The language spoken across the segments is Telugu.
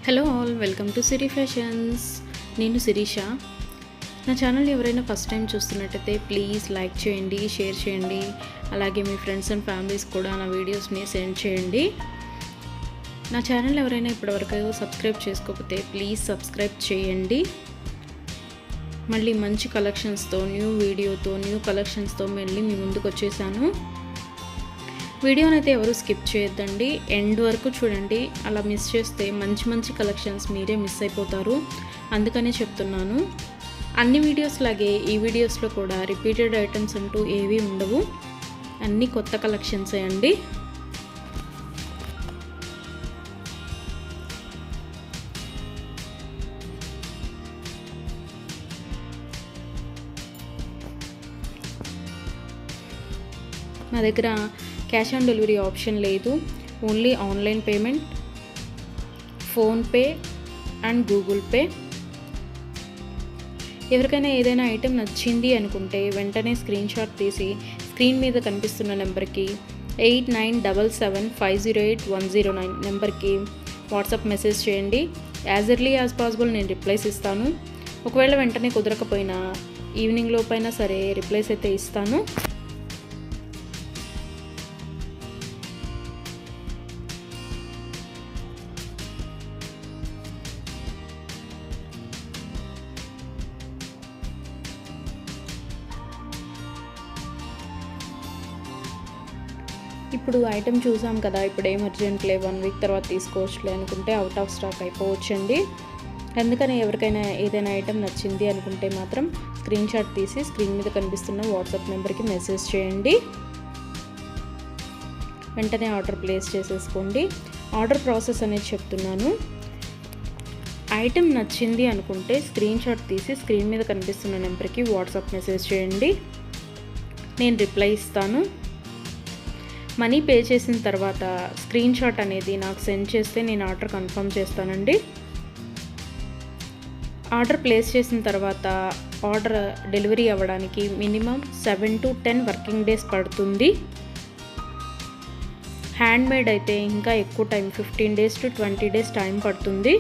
Hello all, welcome to Siri fashions. నేను శిరీష. నా ఛానల్ ఎవరైనా ఫస్ట్ టైం చూస్తున్నట్టయితే ప్లీజ్ లైక్ చేయండి, షేర్ చేయండి. అలాగే మీ ఫ్రెండ్స్ అండ్ ఫ్యామిలీస్ కూడా నా వీడియోస్ని సెండ్ చేయండి. నా ఛానల్ ఎవరైనా ఇప్పటివరకు సబ్స్క్రైబ్ చేసుకోకపోతే ప్లీజ్ సబ్స్క్రైబ్ చేయండి. మళ్ళీ మంచి కలెక్షన్స్తో, న్యూ వీడియోతో, న్యూ కలెక్షన్స్తో మళ్ళీ మీ ముందుకు వచ్చేసాను. వీడియోనైతే ఎవరు స్కిప్ చేయొద్దండి, ఎండ్ వరకు చూడండి. అలా మిస్ చేస్తే మంచి మంచి కలెక్షన్స్ మీరే మిస్ అయిపోతారు. అందుకనే చెప్తున్నాను. అన్ని వీడియోస్ లాగే ఈ వీడియోస్లో కూడా రిపీటెడ్ ఐటమ్స్ అంటూ ఏవీ ఉండవు, అన్నీ కొత్త కలెక్షన్సే అండి. మా దగ్గర క్యాష్ ఆన్ డెలివరీ ఆప్షన్ లేదు, only online payment, PhonePe and Google pay. ఎవరికైనా ఏదైనా ఐటెం నచ్చింది అనుకుంటే వెంటనే స్క్రీన్ షాట్ తీసి స్క్రీన్ మీద కనిపిస్తున్న నెంబర్కి 8977508109 నెంబర్కి వాట్సాప్ మెసేజ్ చేయండి. యాజ్ ఎర్లీ యాజ్ పాసిబుల్ నేను రిప్లైస్ ఇస్తాను. ఒకవేళ వెంటనే కుదరకపోయినా ఈవినింగ్ లోపైనా సరే రిప్లైస్ అయితే ఇస్తాను. ఇప్పుడు ఐటెం చూసాం కదా, ఇప్పుడు ఏం అర్జెంట్లే, 1 వీక్ తర్వాత తీసుకోవచ్చులే అనుకుంటే అవుట్ ఆఫ్ స్టాక్ అయిపోవచ్చండి. అందుకని ఎవరికైనా ఏదైనా ఐటెం నచ్చింది అనుకుంటే మాత్రం స్క్రీన్ షాట్ తీసి స్క్రీన్ మీద కనిపిస్తున్న వాట్సాప్ నెంబర్కి మెసేజ్ చేయండి. వెంటనే ఆర్డర్ ప్లేస్ చేసేసుకోండి. ఆర్డర్ ప్రాసెస్ అనేది చెప్తున్నాను. ఐటెం నచ్చింది అనుకుంటే స్క్రీన్ షాట్ తీసి స్క్రీన్ మీద కనిపిస్తున్న నెంబర్కి వాట్సాప్ మెసేజ్ చేయండి. నేను రిప్లై ఇస్తాను. మనీ పే చేసిన తర్వాత స్క్రీన్ షాట్ అనేది నాకు సెండ్ చేస్తే నేను ఆర్డర్ కన్ఫర్మ్ చేస్తానండి. ఆర్డర్ ప్లేస్ చేసిన తర్వాత ఆర్డర్ డెలివరీ అవ్వడానికి మినిమం 7 to 10 వర్కింగ్ డేస్ పడుతుంది. హ్యాండ్మేడ్ అయితే ఇంకా ఎక్కువ time, 15 days to 20 days time పడుతుంది.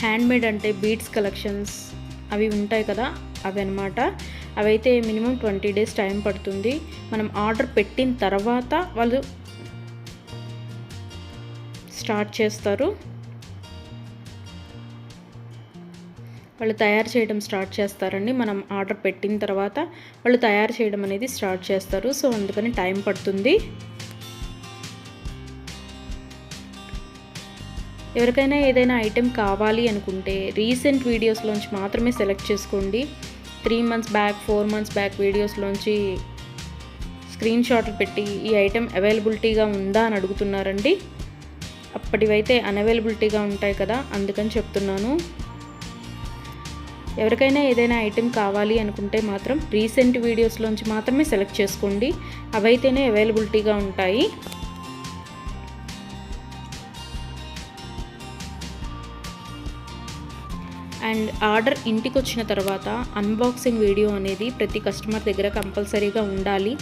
హ్యాండ్మేడ్ అంటే బీడ్స్ కలెక్షన్స్ అవి ఉంటాయి కదా, అవి అన్నమాట. అవైతే మినిమం 20 days టైం పడుతుంది. మనం ఆర్డర్ పెట్టిన తర్వాత వాళ్ళు స్టార్ట్ చేస్తారు, వాళ్ళు తయారు చేయడం స్టార్ట్ చేస్తారండి. మనం ఆర్డర్ పెట్టిన తర్వాత వాళ్ళు తయారు చేయడం అనేది స్టార్ట్ చేస్తారు. సో అందుకని టైం పడుతుంది. ఎవరికైనా ఏదైనా ఐటెం కావాలి అనుకుంటే రీసెంట్ వీడియోస్లోంచి మాత్రమే సెలెక్ట్ చేసుకోండి. 3 months బ్యాక్, 4 months బ్యాక్ వీడియోస్లోంచి స్క్రీన్ షాట్లు పెట్టి ఈ ఐటెం అవైలబిలిటీగా ఉందా అని అడుగుతున్నారండి. అప్పటివైతే అన్అవైలబిలిటీగా ఉంటాయి కదా, అందుకని చెప్తున్నాను. ఎవరికైనా ఏదైనా ఐటెం కావాలి అనుకుంటే మాత్రం రీసెంట్ వీడియోస్లోంచి మాత్రమే సెలెక్ట్ చేసుకోండి, అవైతేనే అవైలబిలిటీగా ఉంటాయి. అండ్ ఆర్డర్ ఇంటికి వచ్చిన తర్వాత అన్బాక్సింగ్ వీడియో అనేది ప్రతి కస్టమర్ దగ్గర కంపల్సరీగా ఉండాలి.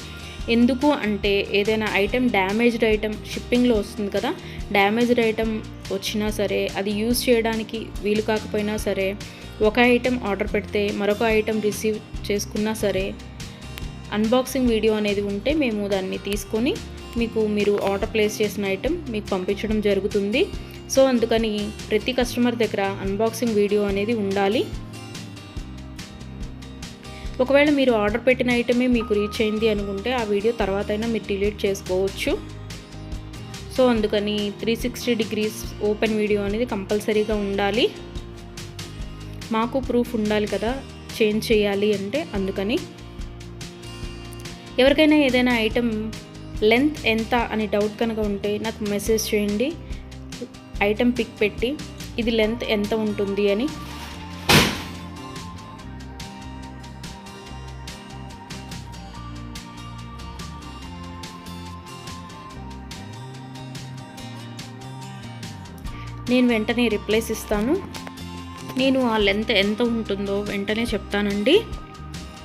ఎందుకు అంటే ఏదైనా ఐటెం డ్యామేజ్డ్ ఐటెం షిప్పింగ్లో వస్తుంది కదా, డ్యామేజ్డ్ ఐటెం వచ్చినా సరే, అది యూజ్ చేయడానికి వీలు కాకపోయినా సరే, ఒక ఐటెం ఆర్డర్ పెడితే మరొక ఐటెం రిసీవ్ చేసుకున్నా సరే, అన్బాక్సింగ్ వీడియో అనేది ఉంటే మేము దాన్ని తీసుకొని మీరు ఆర్డర్ ప్లేస్ చేసిన ఐటెం మీకు పంపించడం జరుగుతుంది. సో అందుకని ప్రతి కస్టమర్ దగ్గర అన్బాక్సింగ్ వీడియో అనేది ఉండాలి. ఒకవేళ మీరు ఆర్డర్ పెట్టిన ఐటమే మీకు రీచ్ అయింది అనుకుంటే ఆ వీడియో తర్వాత అయినా మీరు డిలీట్ చేసుకోవచ్చు. సో అందుకని 360 degrees ఓపెన్ వీడియో అనేది కంపల్సరీగా ఉండాలి. మాకు ప్రూఫ్ ఉండాలి కదా చేంజ్ చేయాలి అంటే, అందుకని. ఎవరికైనా ఏదైనా ఐటెం లెంత్ ఎంత అని డౌట్ కనుక ఉంటే నాకు మెసేజ్ చేయండి. ఐటెం పిక్ పెట్టి ఇది లెంత్ ఎంత ఉంటుంది అని. నేను వెంటనే రిప్లైస్ ఇస్తాను. నేను ఆ లెంత్ ఎంత ఉంటుందో వెంటనే చెప్తానండి.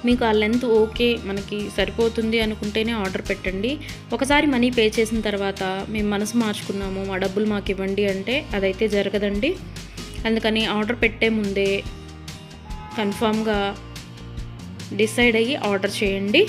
మీకు ఆ లెంత్ ఓకే మనకి సరిపోతుంది అనుకుంటేనే ఆర్డర్ పెట్టండి. ఒకసారి మనీ పే చేసిన తర్వాత మేము మనసు మార్చుకున్నాము, మా డబ్బులు మాకు ఇవ్వండి అంటే అదైతే జరగదండి. అందుకని ఆర్డర్ పెట్టే ముందే కన్ఫామ్గా డిసైడ్ అయ్యి ఆర్డర్ చేయండి.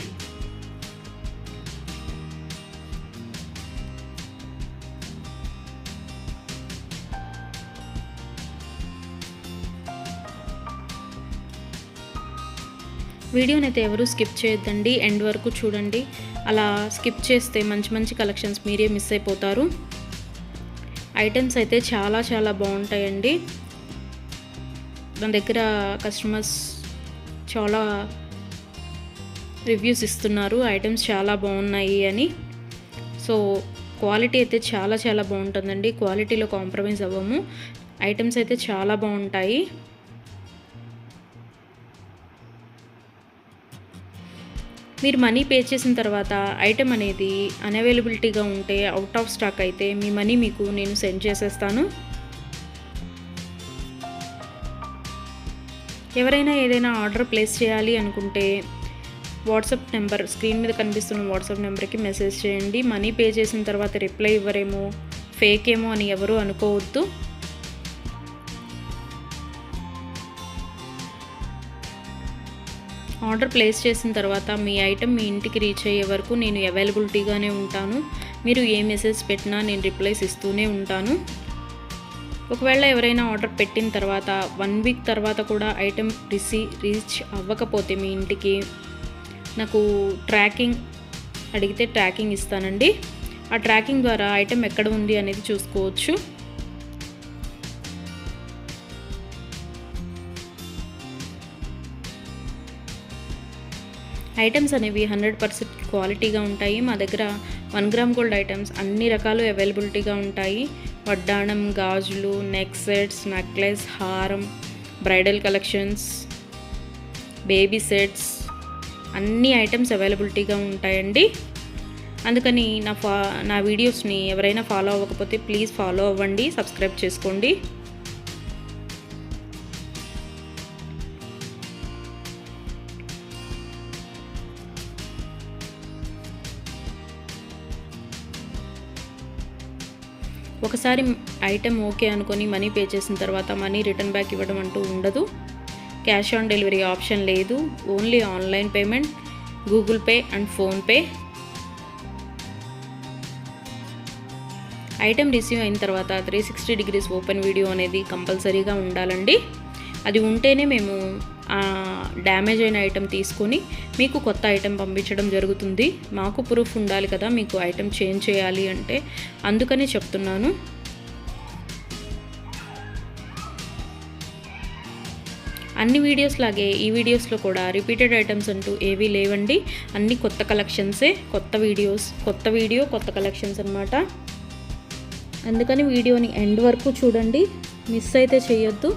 వీడియోని అయితే ఎవరు స్కిప్ చేయొద్దండి, ఎండ్ వరకు చూడండి. అలా స్కిప్ చేస్తే మంచి మంచి కలెక్షన్స్ మీరే మిస్ అయిపోతారు. ఐటమ్స్ అయితే చాలా చాలా బాగుంటాయండి. మన దగ్గర కస్టమర్స్ చాలా రివ్యూస్ ఇస్తున్నారు, ఐటమ్స్ చాలా బాగున్నాయి అని. సో క్వాలిటీ అయితే చాలా చాలా బాగుంటుందండి, క్వాలిటీలో కాంప్రమైజ్ అవ్వము. ఐటమ్స్ అయితే చాలా బాగుంటాయి. మీరు మనీ పే చేసిన తర్వాత ఐటెం అనేది అన్అవైలబిలిటీగా ఉంటే, అవుట్ ఆఫ్ స్టాక్ అయితే మీ మనీ మీకు నేను సెండ్ చేసేస్తాను. ఎవరైనా ఏదైనా ఆర్డర్ ప్లేస్ చేయాలి అనుకుంటే వాట్సాప్ నెంబర్, స్క్రీన్ మీద కనిపిస్తున్న వాట్సాప్ నెంబర్కి మెసేజ్ చేయండి. మనీ పే చేసిన తర్వాత రిప్లై ఇవ్వరేమో, ఫేక్ ఏమో అని ఎవరు అనుకోవద్దు. ఆర్డర్ ప్లేస్ చేసిన తర్వాత మీ ఐటెం మీ ఇంటికి రీచ్ అయ్యే వరకు నేను అవైలబిలిటీగానే ఉంటాను. మీరు ఏ మెసేజ్ పెట్టినా నేను రిప్లైస్ ఇస్తూనే ఉంటాను. ఒకవేళ ఎవరైనా ఆర్డర్ పెట్టిన తర్వాత 1 వీక్ తర్వాత కూడా ఐటెం రీచ్ అవ్వకపోతే మీ ఇంటికి నాకు ట్రాకింగ్ అడిగితే ట్రాకింగ్ ఇస్తానండి. ఆ ట్రాకింగ్ ద్వారా ఐటెం ఎక్కడ ఉంది అనేది చూసుకోవచ్చు. ఐటమ్స్ అనేవి 100% క్వాలిటీగా ఉంటాయి. మా దగ్గర 1 గ్రామ్ గోల్డ్ ఐటమ్స్ అన్ని రకాలు అవైలబిలిటీగా ఉంటాయి. వడ్డాణం, గాజులు, నెక్ సెట్స్, నెక్లెస్, హారం, బ్రైడల్ కలెక్షన్స్, బేబీ సెట్స్ అన్ని ఐటమ్స్ అవైలబిలిటీగా ఉంటాయండి. అందుకని నా వీడియోస్ని ఎవరైనా ఫాలో అవ్వకపోతే ప్లీజ్ ఫాలో అవ్వండి, సబ్స్క్రైబ్ చేసుకోండి. ఒకసారి ఐటెం ఓకే అనుకొని మనీ పే చేసిన తర్వాత మనీ రిటర్న్ బ్యాక్ ఇవ్వడం అంటూ ఉండదు. క్యాష్ ఆన్ డెలివరీ ఆప్షన్ లేదు. Only online payment, Google pay and PhonePe. Item receive అయిన తర్వాత 360 డిగ్రీస్ ఓపెన్ వీడియో అనేది కంపల్సరీగా ఉండాలండి. అది ఉంటేనే మేము డ్యామేజ్ అయిన ఐటెం తీసుకొని మీకు కొత్త ఐటెం పంపించడం జరుగుతుంది. మాకు ప్రూఫ్ ఉండాలి కదా మీకు ఐటెం చేంజ్ చేయాలి అంటే, అందుకని చెప్తున్నాను. అన్ని వీడియోస్ లాగే ఈ వీడియోస్లో కూడా రిపీటెడ్ ఐటమ్స్ అంటూ ఏవీ లేవండి. అన్ని కొత్త కలెక్షన్సే, కొత్త వీడియో కొత్త కలెక్షన్స్ అన్నమాట. అందుకని వీడియోని ఎండ్ వరకు చూడండి, మిస్ అయితే చేయొద్దు.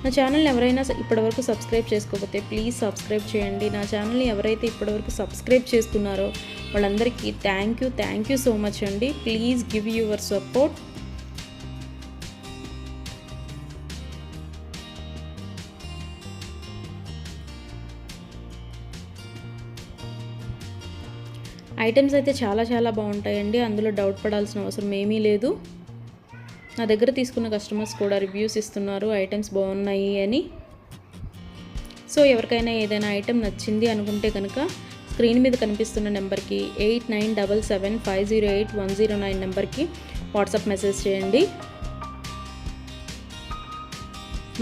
నా ఛానల్ని ఎవరైనా ఇప్పటివరకు సబ్స్క్రైబ్ చేసుకోకపోతే ప్లీజ్ సబ్స్క్రైబ్ చేయండి. నా ఛానల్ని ఎవరైతే ఇప్పటివరకు సబ్స్క్రైబ్ చేసుకున్నారో వాళ్ళందరికీ థ్యాంక్ యూ సో మచ్ అండి. Please give your support. Items అయితే చాలా చాలా బాగుంటాయండి, అందులో డౌట్ పడాల్సిన అవసరం ఏమీ లేదు. నా దగ్గర తీసుకున్న కస్టమర్స్ కూడా రివ్యూస్ ఇస్తున్నారు ఐటమ్స్ బాగున్నాయి అని. సో ఎవరికైనా ఏదైనా ఐటెం నచ్చింది అనుకుంటే కనుక స్క్రీన్ మీద కనిపిస్తున్న నెంబర్కి 8977508109 నెంబర్కి వాట్సాప్ మెసేజ్ చేయండి.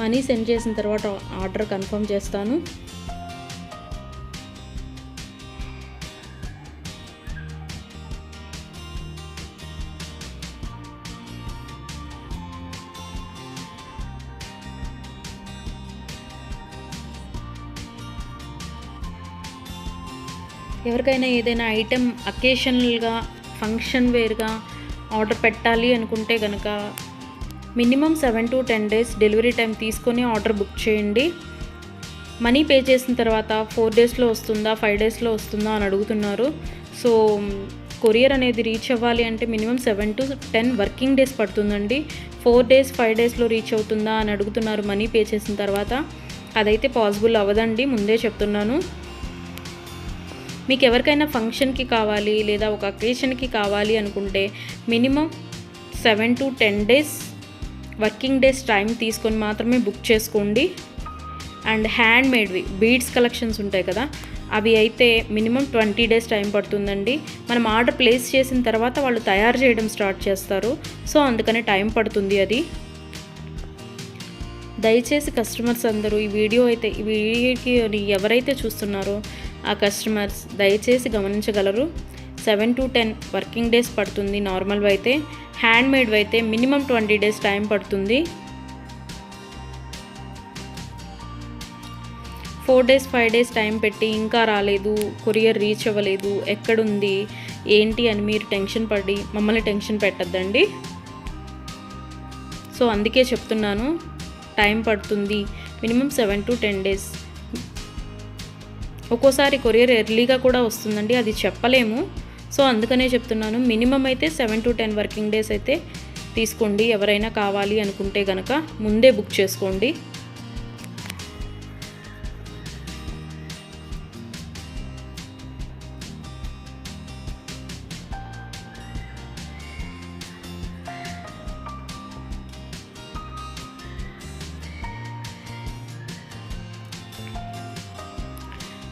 మనీ సెండ్ చేసిన తర్వాత ఆర్డర్ కన్ఫర్మ్ చేస్తాను. ఎవరికైనా ఏదైనా ఐటెం అకేషనల్గా, ఫంక్షన్ వేర్గా ఆర్డర్ పెట్టాలి అనుకుంటే కనుక minimum 7 to 10 days delivery time తీసుకొని ఆర్డర్ బుక్ చేయండి. మనీ పే చేసిన తర్వాత 4 daysలో వస్తుందా, 5 daysలో వస్తుందా అని అడుగుతున్నారు. సో కొరియర్ అనేది రీచ్ అవ్వాలి అంటే మినిమం 7 to 10 వర్కింగ్ డేస్ పడుతుందండి. 4 days 5 daysలో రీచ్ అవుతుందా అని అడుగుతున్నారు మనీ పే చేసిన తర్వాత. అదైతే పాసిబుల్ అవ్వదండి, ముందే చెప్తున్నాను. మీకు ఎవరికైనా ఫంక్షన్కి కావాలి లేదా ఒక అకేషన్కి కావాలి అనుకుంటే minimum 7 to 10 days working days time తీసుకొని మాత్రమే బుక్ చేసుకోండి. అండ్ హ్యాండ్ మేడ్వి బీడ్స్ కలెక్షన్స్ ఉంటాయి కదా, అవి అయితే మినిమం 20 days టైం పడుతుందండి. మనం ఆర్డర్ ప్లేస్ చేసిన తర్వాత వాళ్ళు తయారు చేయడం స్టార్ట్ చేస్తారు, సో అందుకనే టైం పడుతుంది అది. దయచేసి కస్టమర్స్ అందరూ ఈ వీడియోకి ఎవరైతే చూస్తున్నారో ఆ కస్టమర్స్ దయచేసి గమనించగలరు. 7 to 10 వర్కింగ్ డేస్ పడుతుంది నార్మల్వి అయితే. హ్యాండ్ మేడ్వి అయితే మినిమం 20 days టైం పడుతుంది. 4 days 5 days టైం పెట్టి ఇంకా రాలేదు, కొరియర్ రీచ్ అవ్వలేదు, ఎక్కడుంది ఏంటి అని మీరు టెన్షన్ పడి మమ్మల్ని టెన్షన్ పెట్టద్దండి. సో అందుకే చెప్తున్నాను, టైం పడుతుంది మినిమం 7 to 10 days. ఒక్కోసారి కొరియర్ ఎర్లీగా కూడా వస్తుందండి, అది చెప్పలేము. సో అందుకనే చెప్తున్నాను, మినిమం అయితే 7 to 10 వర్కింగ్ డేస్ అయితే తీసుకోండి. ఎవరైనా కావాలి అనుకుంటే కనుక ముందే బుక్ చేసుకోండి.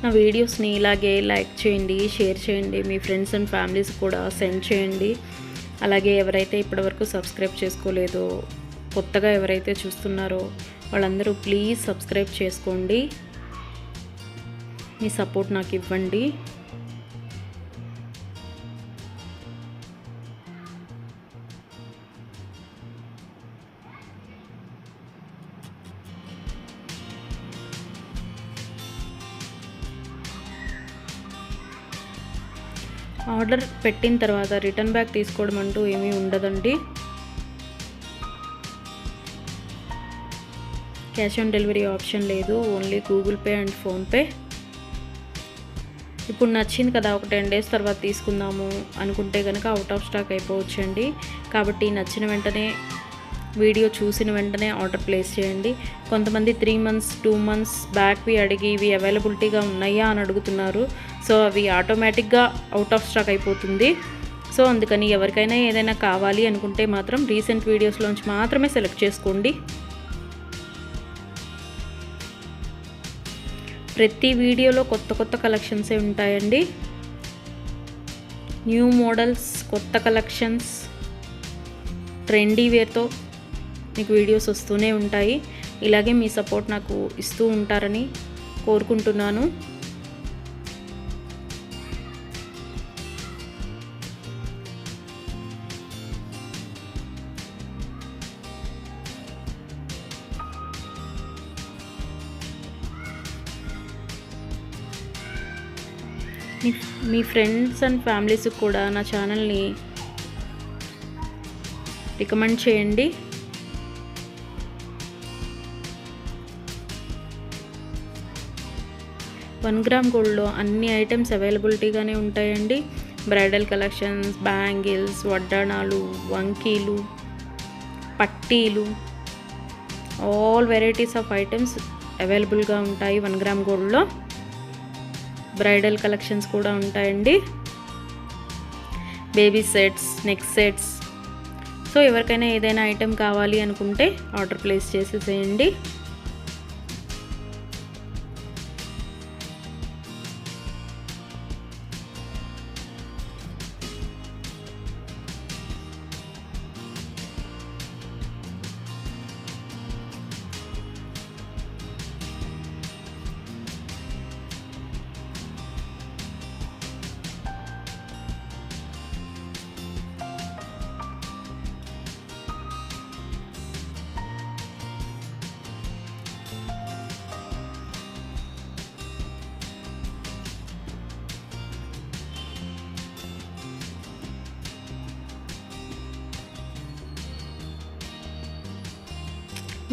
నా వీడియోస్ని ఇలాగే లైక్ చేయండి, షేర్ చేయండి, మీ ఫ్రెండ్స్ అండ్ ఫ్యామిలీస్ కూడా సెండ్ చేయండి. అలాగే ఎవరైతే ఇప్పటివరకు సబ్స్క్రైబ్ చేసుకోలేదో, కొత్తగా ఎవరైతే చూస్తున్నారో వాళ్ళందరూ ప్లీజ్ సబ్స్క్రైబ్ చేసుకోండి. మీ సపోర్ట్ నాకు ఇవ్వండి. ఆర్డర్ పెట్టిన తర్వాత రిటర్న్ బ్యాక్ తీసుకోవడం అంటూ ఏమీ ఉండదండి. క్యాష్ ఆన్ డెలివరీ ఆప్షన్ లేదు, only Google pay and PhonePe. ఇప్పుడు నచ్చింది కదా, ఒక 10 days తర్వాత తీసుకుందాము అనుకుంటే కనుక అవుట్ ఆఫ్ స్టాక్ అయిపోవచ్చండి. కాబట్టి నచ్చిన వెంటనే, వీడియో చూసిన వెంటనే ఆర్డర్ ప్లేస్ చేయండి. కొంతమంది 3 months 2 months బ్యాక్వి అడిగి ఇవి అవైలబిలిటీగా ఉన్నాయా అని అడుగుతున్నారు. సో అవి ఆటోమేటిక్గా అవుట్ ఆఫ్ స్టాక్ అయిపోతుంది. సో అందుకని ఎవరికైనా ఏదైనా కావాలి అనుకుంటే మాత్రం రీసెంట్ వీడియోస్లోంచి మాత్రమే సెలెక్ట్ చేసుకోండి. ప్రతి వీడియోలో కొత్త కలెక్షన్సే ఉంటాయండి. న్యూ మోడల్స్, కొత్త కలెక్షన్స్, ట్రెండీ వేర్తో మీకు వీడియోస్ వస్తూనే ఉంటాయి. ఇలాగే మీ సపోర్ట్ నాకు ఇస్తూ ఉంటారని కోరుకుంటున్నాను. మీ ఫ్రెండ్స్ అండ్ ఫ్యామిలీస్కి కూడా నా ఛానల్ని రికమెండ్ చేయండి. వన్ గ్రామ్ గోల్డ్లో అన్ని ఐటమ్స్ అవైలబిలిటీగానే ఉంటాయండి. బ్రైడల్ కలెక్షన్స్, బ్యాంగిల్స్, వడ్డాణాలు, వంకీలు, పట్టీలు, ఆల్ వెరైటీస్ ఆఫ్ ఐటమ్స్ అవైలబుల్గా ఉంటాయి 1 గ్రామ్ గోల్డ్లో. బ్రైడల్ కలెక్షన్స్ కూడా ఉంటాయండి, baby sets, neck sets. So ఎవరికైనా ఏదైనా ఐటెం కావాలి అనుకుంటే ఆర్డర్ ప్లేస్ చేసేసేయండి.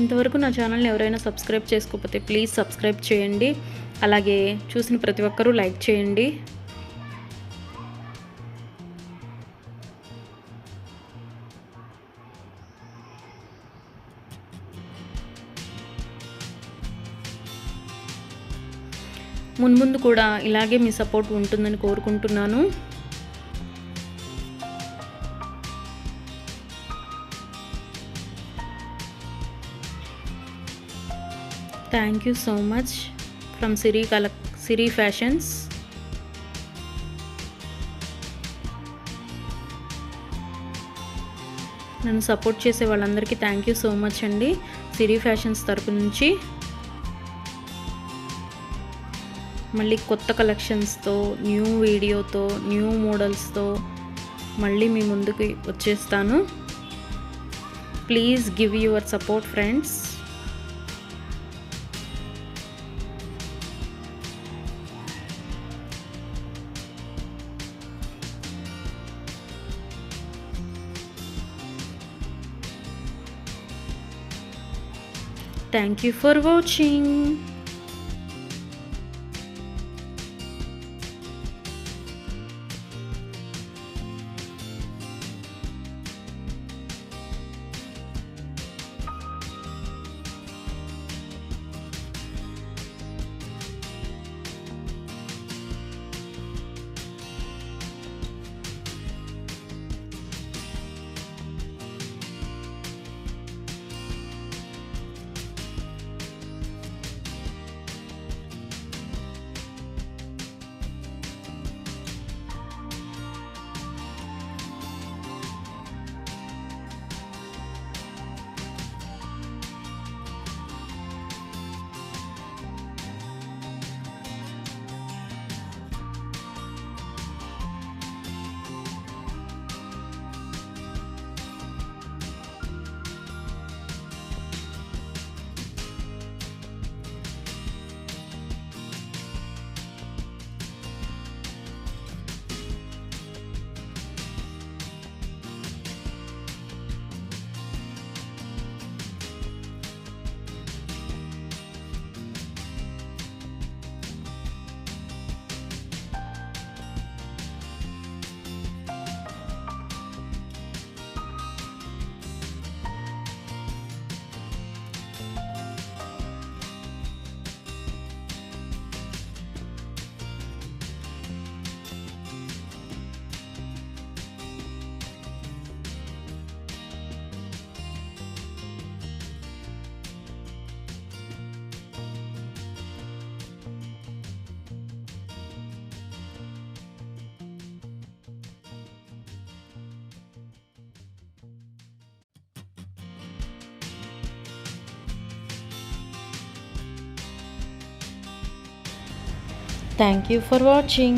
ఇంతవరకు నా ఛానల్ని ఎవరైనా సబ్స్క్రైబ్ చేసుకోకపోతే ప్లీజ్ సబ్స్క్రైబ్ చేయండి. అలాగే చూసిన ప్రతి ఒక్కరూ లైక్ చేయండి. మున్ముందు కూడా ఇలాగే మీ సపోర్ట్ ఉంటుందని కోరుకుంటున్నాను. Thank you so much from Siri fashions. నన్ను సపోర్ట్ చేసే వాళ్ళందరికీ థ్యాంక్ యూ సో మచ్ అండి, సిరి ఫ్యాషన్స్ తరపు నుంచి. మళ్ళీ కొత్త కలెక్షన్స్తో, న్యూ వీడియోతో, న్యూ మోడల్స్తో మళ్ళీ మీ ముందుకు వచ్చేస్తాను. Please give your support friends. Thank you for watching. Thank you for watching.